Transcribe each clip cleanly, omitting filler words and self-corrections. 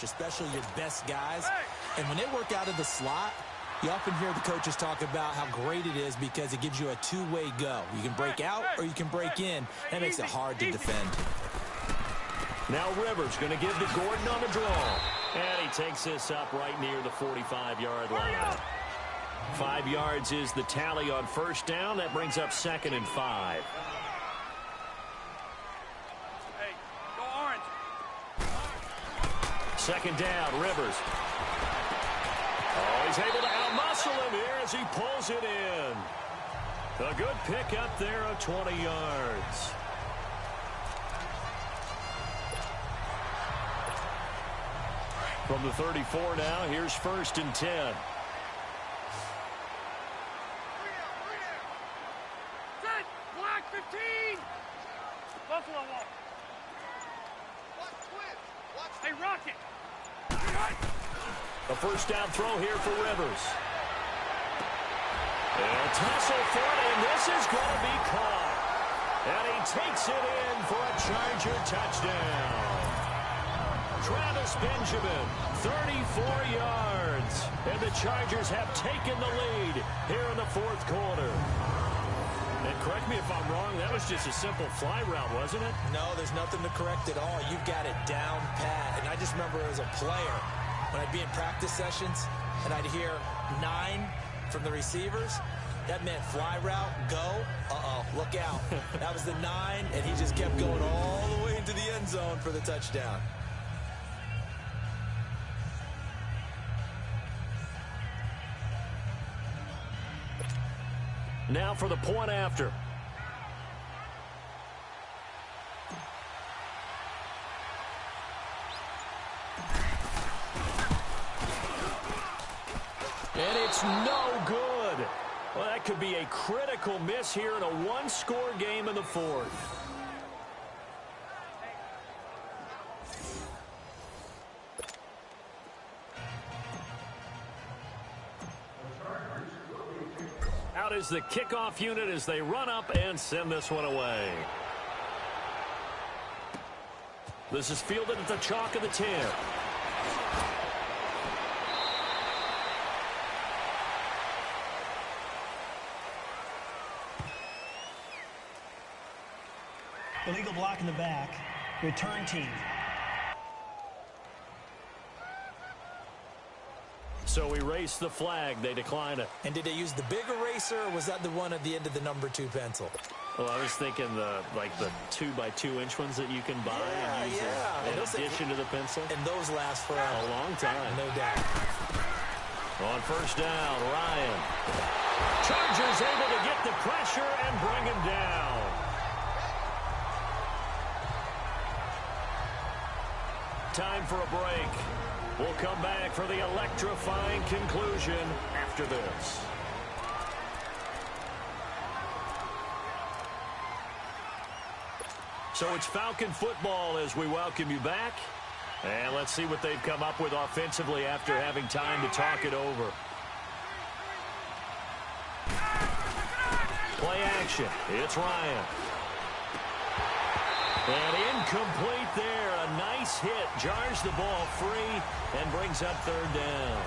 especially your best guys. And when they work out of the slot, you often hear the coaches talk about how great it is because it gives you a two-way go. You can break out or you can break in. That makes it hard to defend. Now Rivers going to give to Gordon on the draw. And he takes this up right near the 45-yard line. 5 yards is the tally on first down. That brings up 2nd and 5. Hey, go orange. 2nd down, Rivers. Oh, he's able to outmuscle him here as he pulls it in. A good pickup there of 20 yards. From the 34 now, here's 1st and 10. Set, block 15. Buffalo wall. Hey, Rocket. A first down throw here for Rivers. They'll tussle for it, and this is going to be caught. And he takes it in for a Charger touchdown. Travis Benjamin, 34 yards. And the Chargers have taken the lead here in the 4th quarter. And correct me if I'm wrong, that was just a simple fly route, wasn't it? No, there's nothing to correct at all. You've got it down pat. And I just remember as a player, when I'd be in practice sessions and I'd hear 9 from the receivers, that meant fly route, go, look out. That was the 9, and he just kept going all the way into the end zone for the touchdown. Now for the point after. And it's no good. Well, that could be a critical miss here in a one-score game in the 4th. Out is the kickoff unit as they run up and send this one away. This is fielded at the chalk of the 10. Illegal block in the back. Return team. So we race the flag. They decline it. And did they use the big eraser, or was that the one at the end of the number 2 pencil? Well, I was thinking the 2x2-inch ones that you can buy and use in addition to the pencil. And those last for a long time. No doubt. On first down, Ryan. Chargers able to get the pressure and bring him down. Time for a break. We'll come back for the electrifying conclusion after this. So it's Falcon football as we welcome you back. And let's see what they've come up with offensively after having time to talk it over. Play action. It's Ryan. And incomplete there. A nice hit. Jars the ball free and brings up 3rd down.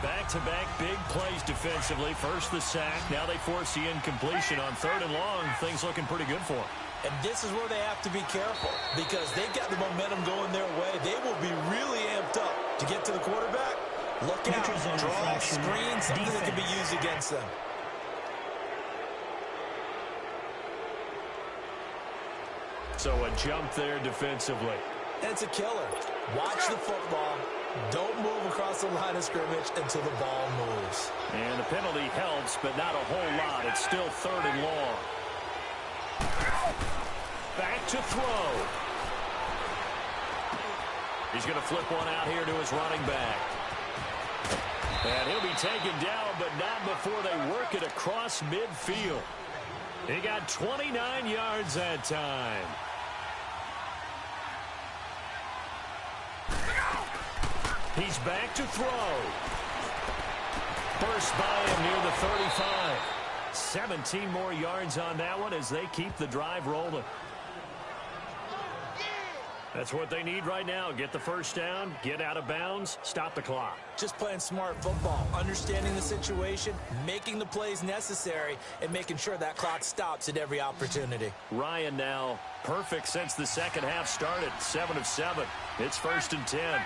Back-to-back big plays defensively. First the sack. Now they force the incompletion on 3rd and long. Things looking pretty good for them. And this is where they have to be careful because they've got the momentum going their way. They will be really amped up to get to the quarterback. Look out. Draw, screen, something that can be used against them. So a jump there defensively. And it's a killer. Watch the football. Don't move across the line of scrimmage until the ball moves. And the penalty helps, but not a whole lot. It's still 3rd and long. Back to throw. He's going to flip one out here to his running back. And he'll be taken down, but not before they work it across midfield. He got 29 yards that time. He's back to throw. First by him near the 35. 17 more yards on that one as they keep the drive rolling. That's what they need right now. Get the first down, get out of bounds, stop the clock. Just playing smart football, understanding the situation, making the plays necessary, and making sure that clock stops at every opportunity. Ryan now perfect since the second half started. 7 of 7. It's 1st and 10.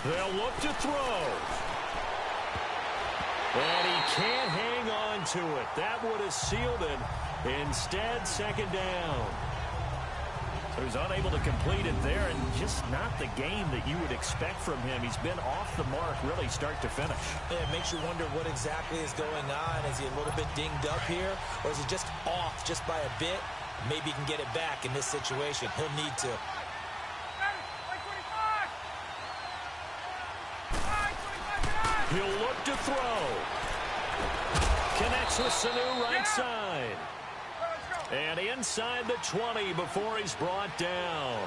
They'll look to throw. And he can't hang on to it. That would have sealed it. Instead, 2nd down. So he's unable to complete it there, and just not the game that you would expect from him. He's been off the mark really start to finish. Yeah, it makes you wonder what exactly is going on. Is he a little bit dinged up here, or is he just off just by a bit? Maybe he can get it back in this situation. He'll need to. He'll look to throw. Connects with Sanu right side. And inside the 20 before he's brought down.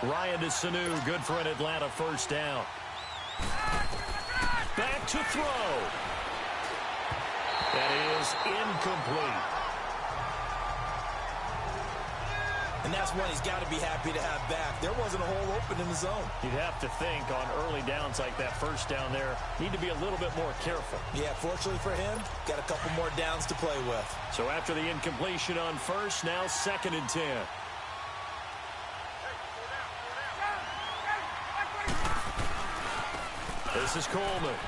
Ryan to Sanu, good for an Atlanta first down. Back to throw. That is incomplete. And that's one he's got to be happy to have back. There wasn't a hole open in the zone. You'd have to think on early downs like that first down there, need to be a little bit more careful. Yeah, fortunately for him, got a couple more downs to play with. So after the incompletion on first, now 2nd and 10. This is Coleman.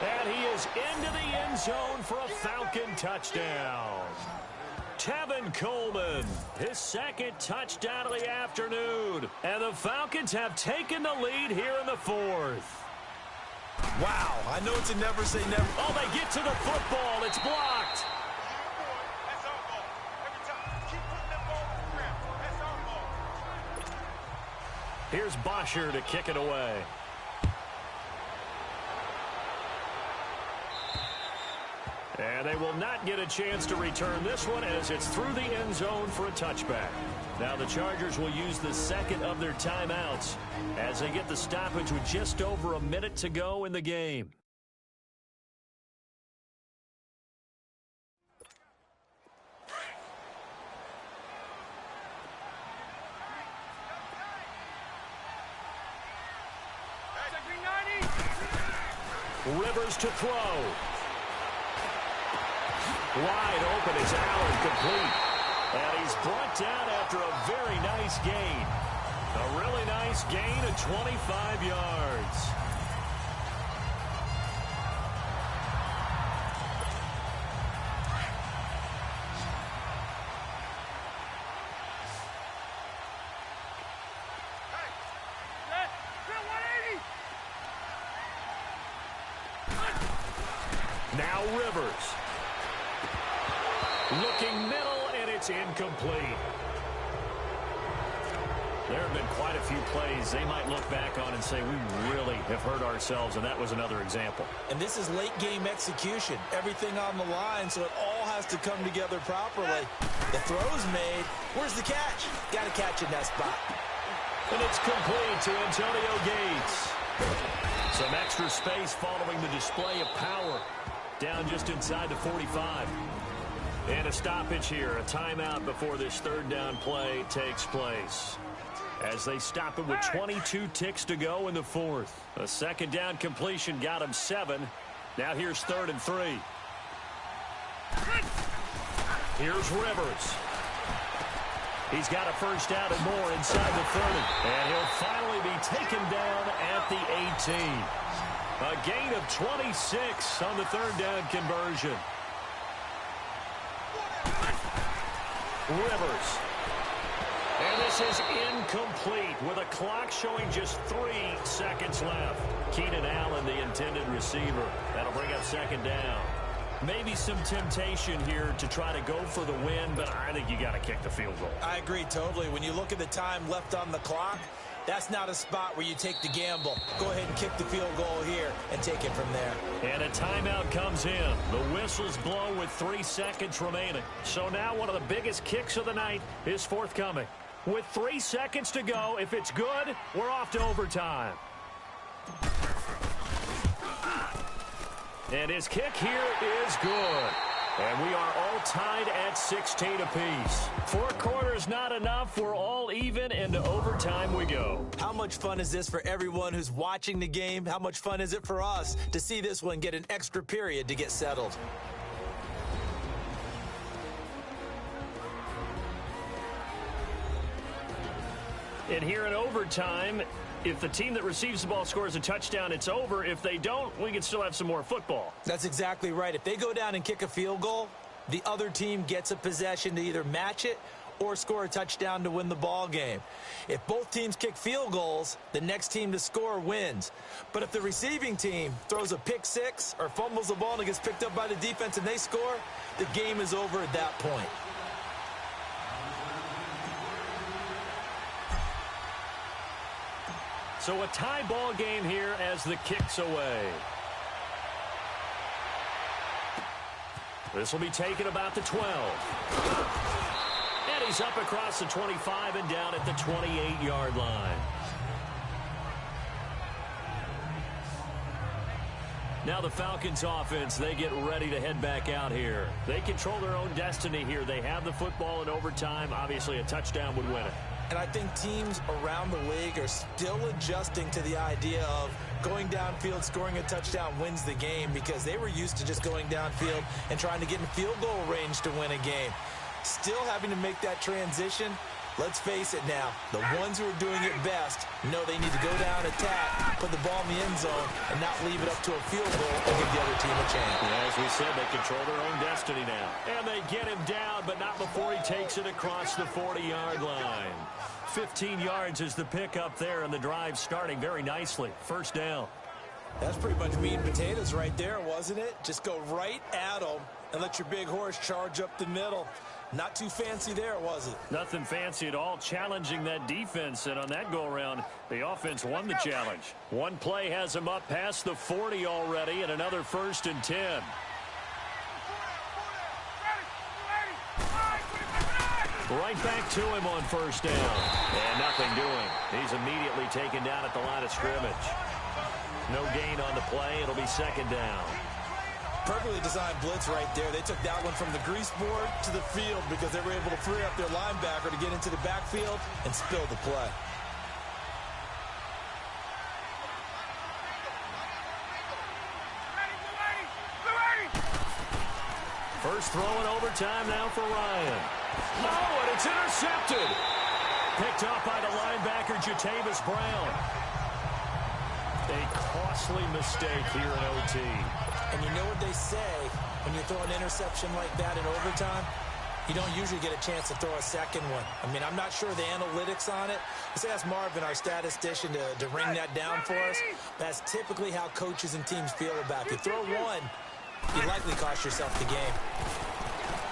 And he is into the end zone for a Falcon touchdown. Tevin Coleman, his 2nd touchdown of the afternoon. And the Falcons have taken the lead here in the 4th. Wow, I know it's a never say never. Oh, they get to the football. It's blocked. Here's Bosher to kick it away. And they will not get a chance to return this one as it's through the end zone for a touchback. Now the Chargers will use the 2nd of their timeouts as they get the stoppage with just over a minute to go in the game. Rivers to throw. Wide open is Allen, complete. And he's brought down after a very nice gain. A really nice gain of 25 yards. Now Rivers. Looking middle, and it's incomplete. There have been quite a few plays they might look back on and say, we really have hurt ourselves, and that was another example. And this is late-game execution. Everything on the line, so it all has to come together properly. The throw's made. Where's the catch? Got to catch in that spot. And it's complete to Antonio Gates. Some extra space following the display of power. Down just inside the 45. And a stoppage here, a timeout before this 3rd down play takes place. As they stop it with 22 ticks to go in the 4th. A 2nd down completion got him 7. Now here's 3rd and 3. Here's Rivers. He's got a first down and more inside the 30. And he'll finally be taken down at the 18. A gain of 26 on the 3rd down conversion. Rivers. And this is incomplete with a clock showing just 3 seconds left. Keenan Allen, the intended receiver. That'll bring up 2nd down. Maybe some temptation here to try to go for the win, but I think you got to kick the field goal. I agree totally. When you look at the time left on the clock, that's not a spot where you take the gamble. Go ahead and kick the field goal here and take it from there. And a timeout comes in. The whistles blow with 3 seconds remaining. So now one of the biggest kicks of the night is forthcoming. With 3 seconds to go, if it's good, we're off to overtime. And his kick here is good. And we are all tied at 16 apiece. 4 quarters not enough. We're all even, and to overtime we go. How much fun is this for everyone who's watching the game? How much fun is it for us to see this one get an extra period to get settled? And here in overtime, if the team that receives the ball scores a touchdown, it's over. If they don't, we can still have some more football. That's exactly right. If they go down and kick a field goal, the other team gets a possession to either match it or score a touchdown to win the ball game. If both teams kick field goals, the next team to score wins. But if the receiving team throws a pick six or fumbles the ball and it gets picked up by the defense and they score, the game is over at that point. So a tie ball game here as the kick's away. This will be taken about the 12. And he's up across the 25 and down at the 28-yard line. Now the Falcons offense, they get ready to head back out here. They control their own destiny here. They have the football in overtime. Obviously, a touchdown would win it. And I think teams around the league are still adjusting to the idea of going downfield, scoring a touchdown wins the game, because they were used to just going downfield and trying to get in field goal range to win a game. Still having to make that transition. Let's face it now, the ones who are doing it best know they need to go down, attack, put the ball in the end zone, and not leave it up to a field goal and give the other team a chance. Yeah, as we said, they control their own destiny now. And they get him down, but not before he takes it across the 40-yard line. 15 yards is the pickup there, and the drive starting very nicely. First down. That's pretty much meat and potatoes right there, wasn't it? Just go right at them and let your big horse charge up the middle. Not too fancy there, was it? Nothing fancy at all, challenging that defense. And on that go-around, the offense won the challenge. One play has him up past the 40 already, and another 1st and 10. Right back to him on first down. And nothing doing. He's immediately taken down at the line of scrimmage. No gain on the play. It'll be 2nd down. Perfectly designed blitz right there. They took that one from the grease board to the field because they were able to free up their linebacker to get into the backfield and spill the play. First throw in overtime now for Ryan. No, and it's intercepted. Picked up by the linebacker, Jatavis Brown. A costly mistake here in OT. And you know what they say when you throw an interception like that in overtime? You don't usually get a chance to throw a second one. I mean, I'm not sure the analytics on it. Let's ask Marvin, our statistician, to ring that down for us. That's typically how coaches and teams feel about it. If you throw one, you likely cost yourself the game.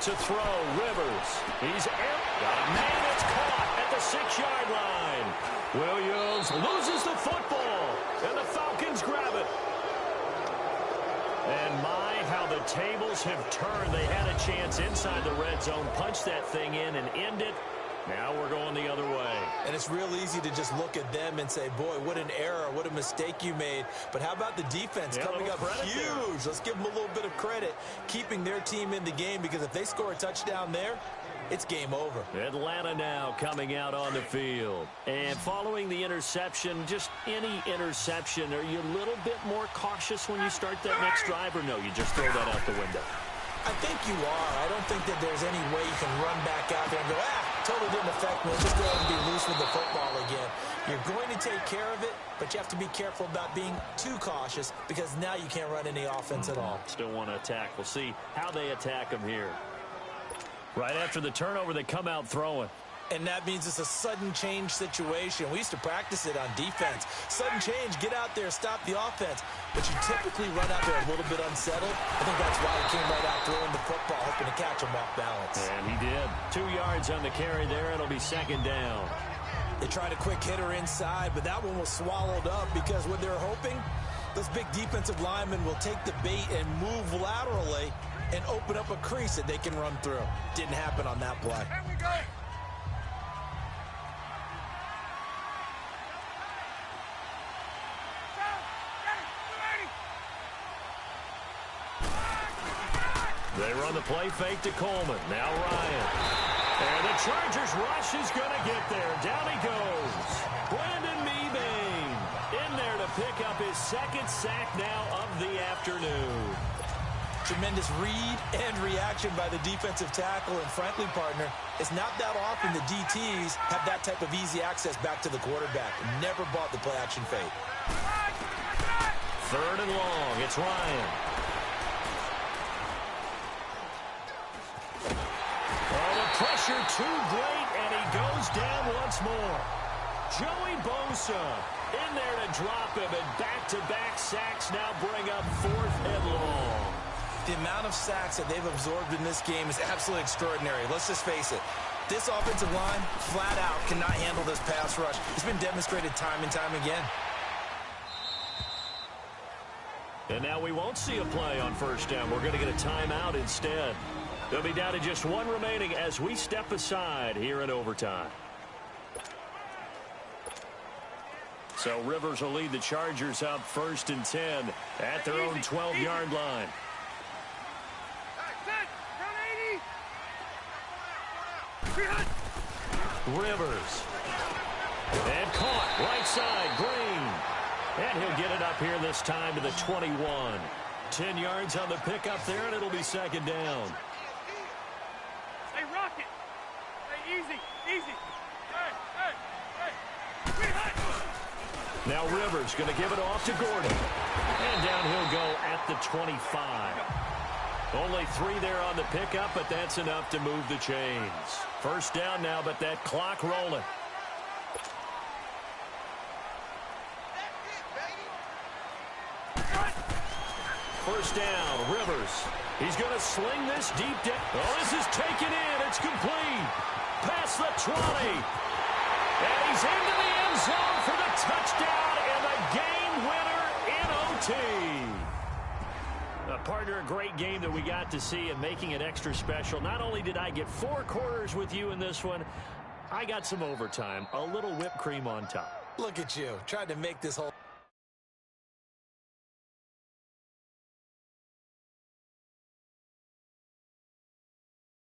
To throw, Rivers. He's out. Got a man that's caught at the 6-yard line. Williams loses the football, and the Falcons grab it. And my, how the tables have turned. They had a chance inside the red zone, punch that thing in and end it. Now we're going the other way. And it's real easy to just look at them and say, boy, what an error, what a mistake you made. But how about the defense coming up huge? Let's give them a little bit of credit, keeping their team in the game, because if they score a touchdown there, it's game over. Atlanta now coming out on the field. And following the interception, just any interception, are you a little bit more cautious when you start that next drive, or no, you just throw that out the window? I think you are. I don't think that there's any way you can run back out there and go, totally didn't affect me. Just go ahead and be loose with the football again. You're going to take care of it, but you have to be careful about being too cautious, because now you can't run any offense at all. Still want to attack. We'll see how they attack them here. Right after the turnover, they come out throwing. And that means it's a sudden change situation. We used to practice it on defense. Sudden change, get out there, stop the offense. But you typically run out there a little bit unsettled. I think that's why he came right out throwing the football, hoping to catch him off balance. And he did. 2 yards on the carry there. It'll be 2nd down. They tried a quick hitter inside, but that one was swallowed up, because what they're hoping, those big defensive linemen will take the bait and move laterally and open up a crease that they can run through. Didn't happen on that play. Here we go. The They run the play fake to Coleman. Now Ryan. And the Chargers rush is going to get there. Down he goes. Brandon Mebane in there to pick up his second sack now of the afternoon. Tremendous read and reaction by the defensive tackle. And frankly, partner, it's not that often the DTs have that type of easy access back to the quarterback. Never bought the play-action fake. Third and long. It's Ryan. Oh, the pressure too great, and he goes down once more. Joey Bosa in there to drop him, and back-to-back sacks now bring up fourth and long. The amount of sacks that they've absorbed in this game is absolutely extraordinary. Let's just face it. This offensive line, flat out, cannot handle this pass rush. It's been demonstrated time and time again. And now we won't see a play on first down. We're going to get a timeout instead. They'll be down to just one remaining as we step aside here in overtime. So Rivers will lead the Chargers up 1st and 10 at their own 12-yard line. Rivers. And caught right side, Green. And he'll get it up here this time to the 21. 10 yards on the pickup there, and it'll be second down. Hey, Rocket. Hey, easy, easy. Hey. Now Rivers going to give it off to Gordon. And down he'll go at the 25. Only 3 there on the pickup, but that's enough to move the chains. First down now, but that clock rolling. First down, Rivers. He's going to sling this deep down. Oh, this is taken in. It's complete. Past the 20. And he's into the end zone for the touchdown and the game winner in OT. Partner, a great game that we got to see and making it extra special. Not only did I get 4 quarters with you in this one, I got some overtime. A little whipped cream on top. Look at you, trying to make this whole...